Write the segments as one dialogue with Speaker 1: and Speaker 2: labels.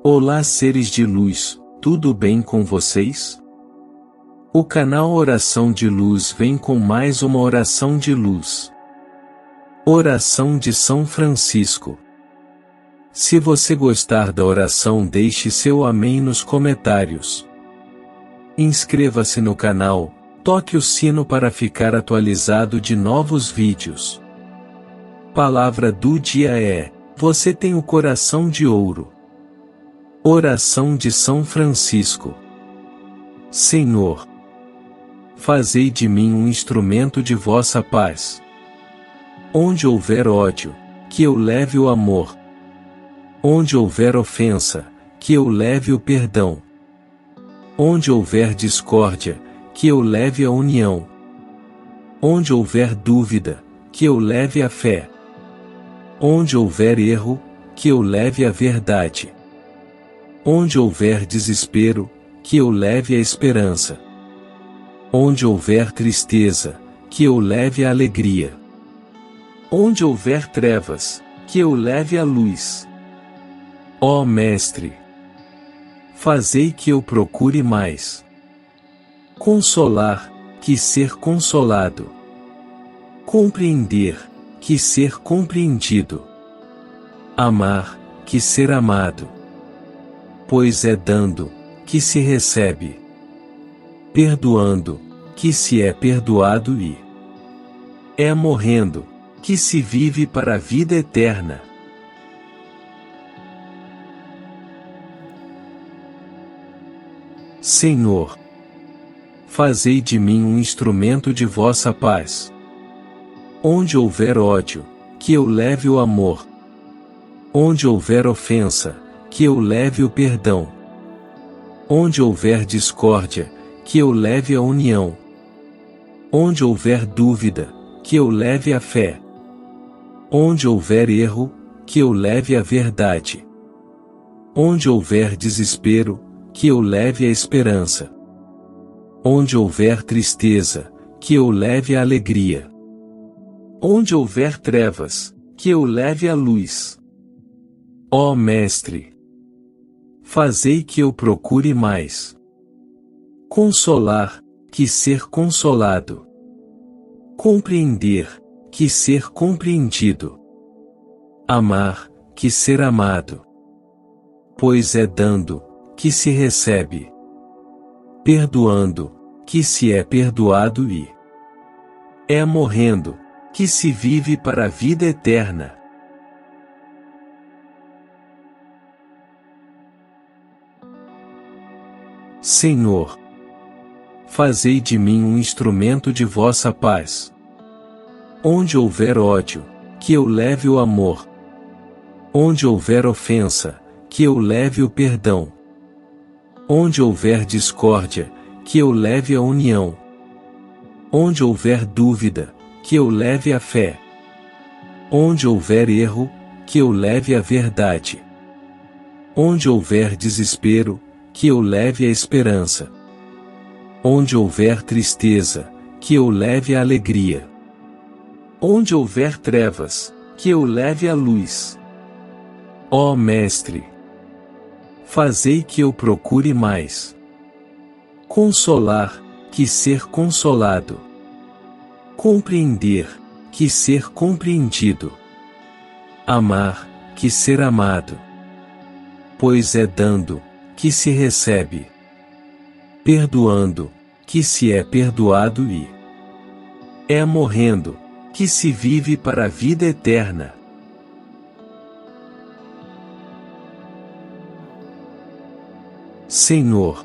Speaker 1: Olá, seres de luz, tudo bem com vocês? O canal Oração de Luz vem com mais uma oração de luz. Oração de São Francisco. Se você gostar da oração, deixe seu amém nos comentários. Inscreva-se no canal, toque o sino para ficar atualizado de novos vídeos. Palavra do dia é: você tem o coração de ouro. Oração de São Francisco. Senhor, fazei de mim um instrumento de vossa paz. Onde houver ódio, que eu leve o amor. Onde houver ofensa, que eu leve o perdão. Onde houver discórdia, que eu leve a união. Onde houver dúvida, que eu leve a fé. Onde houver erro, que eu leve a verdade. Onde houver desespero, que eu leve a esperança. Onde houver tristeza, que eu leve a alegria. Onde houver trevas, que eu leve a luz. Ó Mestre, fazei que eu procure mais consolar, que ser consolado. Compreender, que ser compreendido. Amar, que ser amado. Pois é dando, que se recebe. Perdoando, que se é perdoado e é morrendo, que se vive para a vida eterna. Senhor, fazei de mim um instrumento de vossa paz. Onde houver ódio, que eu leve o amor. Onde houver ofensa, que eu leve o perdão. Onde houver discórdia, que eu leve a união. Onde houver dúvida, que eu leve a fé. Onde houver erro, que eu leve a verdade. Onde houver desespero, que eu leve a esperança. Onde houver tristeza, que eu leve a alegria. Onde houver trevas, que eu leve a luz. Ó Mestre, fazei que eu procure mais consolar, que ser consolado. Compreender, que ser compreendido. Amar, que ser amado. Pois é dando, que se recebe. Perdoando, que se é perdoado e é morrendo, que se vive para a vida eterna. Senhor, fazei de mim um instrumento de vossa paz. Onde houver ódio, que eu leve o amor. Onde houver ofensa, que eu leve o perdão. Onde houver discórdia, que eu leve a união. Onde houver dúvida, que eu leve a fé. Onde houver erro, que eu leve a verdade. Onde houver desespero, que eu leve a esperança. Onde houver tristeza, que eu leve a alegria. Onde houver trevas, que eu leve a luz. Ó Mestre, fazei que eu procure mais consolar, que ser consolado. Compreender, que ser compreendido. Amar, que ser amado. Pois é dando, que se recebe. Perdoando, que se é perdoado e é morrendo, que se vive para a vida eterna. Senhor,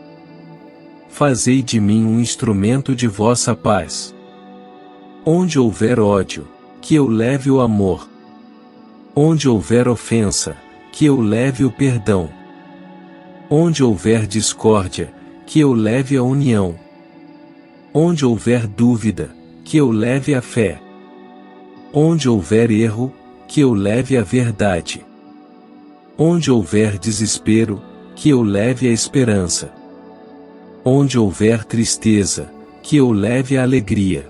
Speaker 1: fazei de mim um instrumento de vossa paz. Onde houver ódio, que eu leve o amor. Onde houver ofensa, que eu leve o perdão. Onde houver discórdia, que eu leve a união. Onde houver dúvida, que eu leve a fé. Onde houver erro, que eu leve a verdade. Onde houver desespero, que eu leve a esperança. Onde houver tristeza, que eu leve a alegria.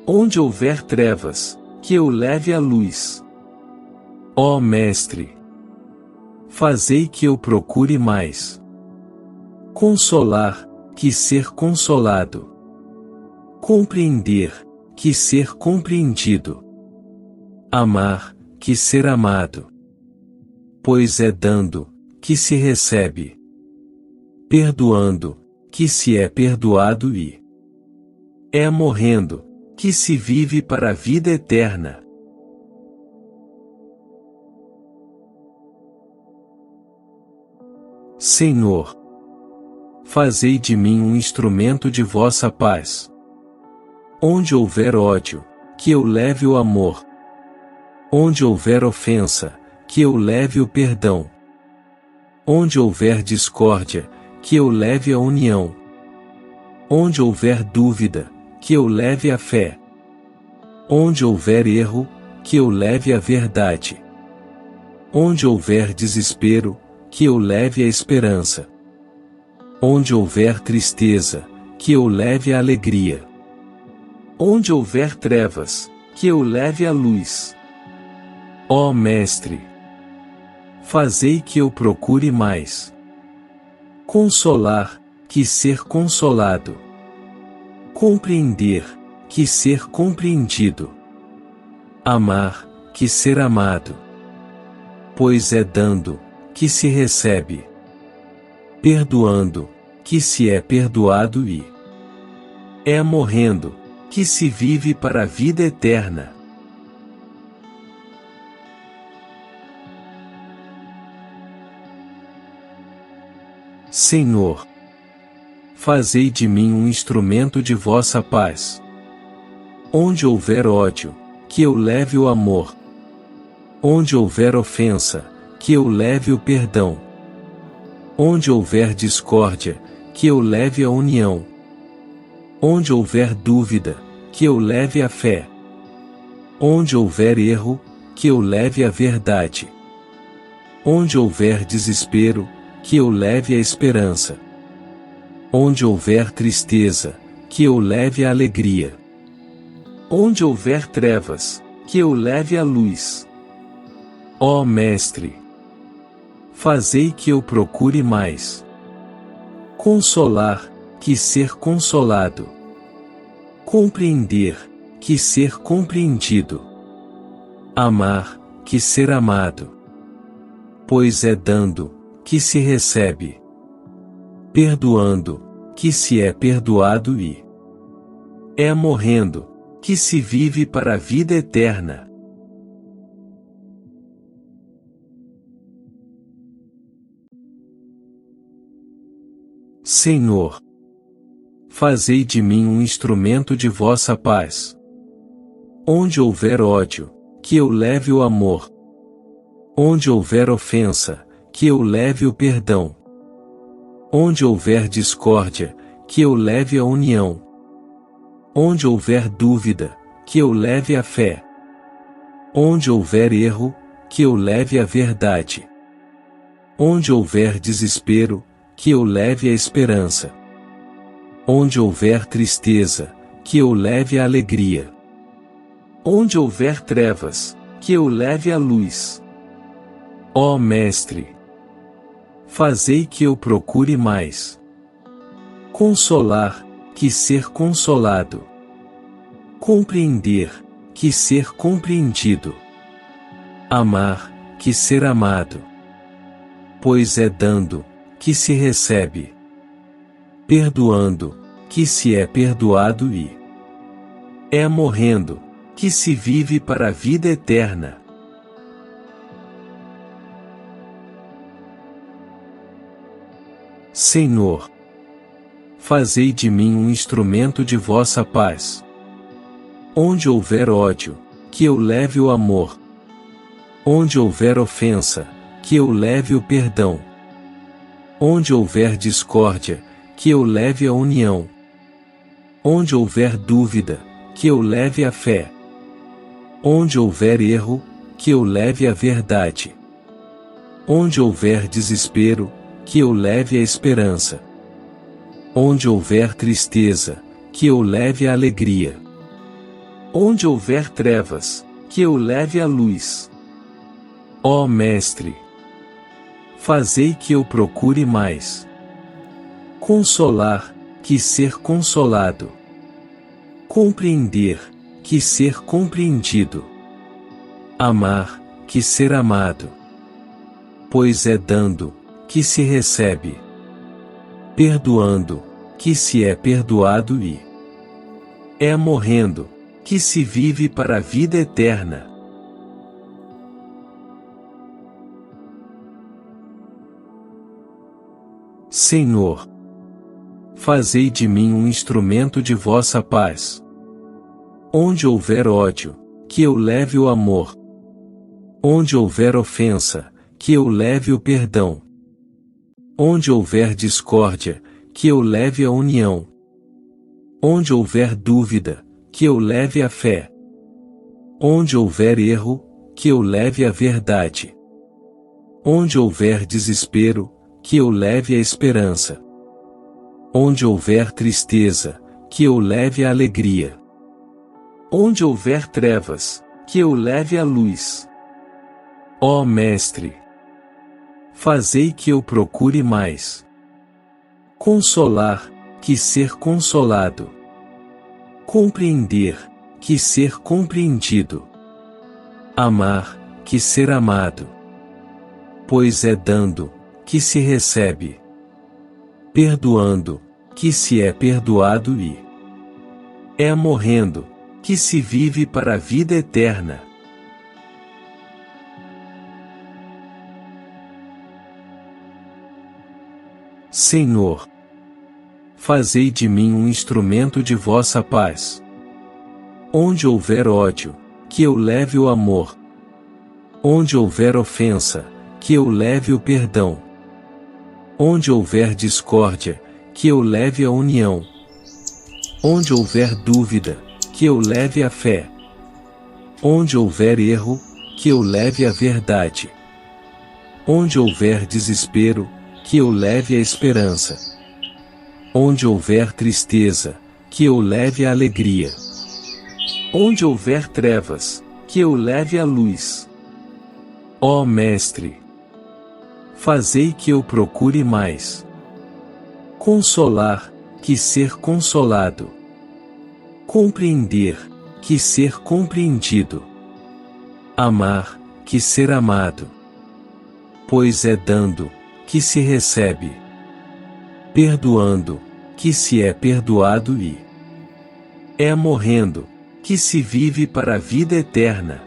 Speaker 1: Onde houver trevas, que eu leve a luz. Ó Mestre, fazei que eu procure mais. Consolar, que ser consolado. Compreender, que ser compreendido. Amar, que ser amado. Pois é dando, que se recebe. Perdoando, que se é perdoado e é morrendo, que se vive para a vida eterna. Senhor, fazei de mim um instrumento de vossa paz. Onde houver ódio, que eu leve o amor. Onde houver ofensa, que eu leve o perdão. Onde houver discórdia, que eu leve a união. Onde houver dúvida, que eu leve a fé. Onde houver erro, que eu leve a verdade. Onde houver desespero, que eu leve a esperança. Onde houver tristeza, que eu leve a alegria. Onde houver trevas, que eu leve a luz. Ó Mestre, fazei que eu procure mais. Consolar, que ser consolado. Compreender, que ser compreendido. Amar, que ser amado. Pois é dando, que se recebe. Perdoando, que se é perdoado e é morrendo, que se vive para a vida eterna. Senhor, fazei de mim um instrumento de vossa paz. Onde houver ódio, que eu leve o amor. Onde houver ofensa, que eu leve o perdão. Onde houver discórdia, que eu leve a união. Onde houver dúvida, que eu leve a fé. Onde houver erro, que eu leve a verdade. Onde houver desespero, que eu leve a esperança. Onde houver tristeza, que eu leve a alegria. Onde houver trevas, que eu leve a luz. Ó Mestre, fazei que eu procure mais. Consolar, que ser consolado. Compreender, que ser compreendido. Amar, que ser amado. Pois é dando, que se recebe. Perdoando, que se é perdoado e é morrendo, que se vive para a vida eterna. Senhor, fazei de mim um instrumento de vossa paz. Onde houver ódio, que eu leve o amor. Onde houver ofensa, que eu leve o perdão. Onde houver discórdia, que eu leve a união. Onde houver dúvida, que eu leve a fé. Onde houver erro, que eu leve a verdade. Onde houver desespero, que eu leve a esperança. Onde houver tristeza, que eu leve a alegria. Onde houver trevas, que eu leve a luz. Ó Mestre, fazei que eu procure mais. Consolar, que ser consolado. Compreender, que ser compreendido. Amar, que ser amado. Pois é dando, que se recebe. Perdoando, que se é perdoado e é morrendo, que se vive para a vida eterna. Senhor, fazei de mim um instrumento de vossa paz. Onde houver ódio, que eu leve o amor. Onde houver ofensa, que eu leve o perdão. Onde houver discórdia, que eu leve a união. Onde houver dúvida, que eu leve a fé. Onde houver erro, que eu leve a verdade. Onde houver desespero, que eu leve a esperança. Onde houver tristeza, que eu leve a alegria. Onde houver trevas, que eu leve a luz. Ó Mestre, fazei que eu procure mais. Consolar, que ser consolado. Compreender, que ser compreendido. Amar, que ser amado. Pois é dando, que se recebe. Perdoando, que se é perdoado e é morrendo, que se vive para a vida eterna. Senhor, fazei de mim um instrumento de vossa paz. Onde houver ódio, que eu leve o amor. Onde houver ofensa, que eu leve o perdão. Onde houver discórdia, que eu leve a união. Onde houver dúvida, que eu leve a fé. Onde houver erro, que eu leve a verdade. Onde houver desespero, que eu leve a esperança. Onde houver tristeza, que eu leve a alegria. Onde houver trevas, que eu leve a luz. Ó Mestre, fazei que eu procure mais. Consolar, que ser consolado. Compreender, que ser compreendido. Amar, que ser amado. Pois é dando, que se recebe. Perdoando, que se é perdoado e é morrendo, que se vive para a vida eterna. Senhor, fazei de mim um instrumento de vossa paz. Onde houver ódio, que eu leve o amor. Onde houver ofensa, que eu leve o perdão. Onde houver discórdia, que eu leve a união. Onde houver dúvida, que eu leve a fé. Onde houver erro, que eu leve a verdade. Onde houver desespero, que eu leve a esperança. Onde houver tristeza, que eu leve a alegria. Onde houver trevas, que eu leve a luz. Ó Mestre, fazei que eu procure mais. Consolar, que ser consolado. Compreender, que ser compreendido. Amar, que ser amado. Pois é dando, que se recebe. Perdoando, que se é perdoado e é morrendo, que se vive para a vida eterna.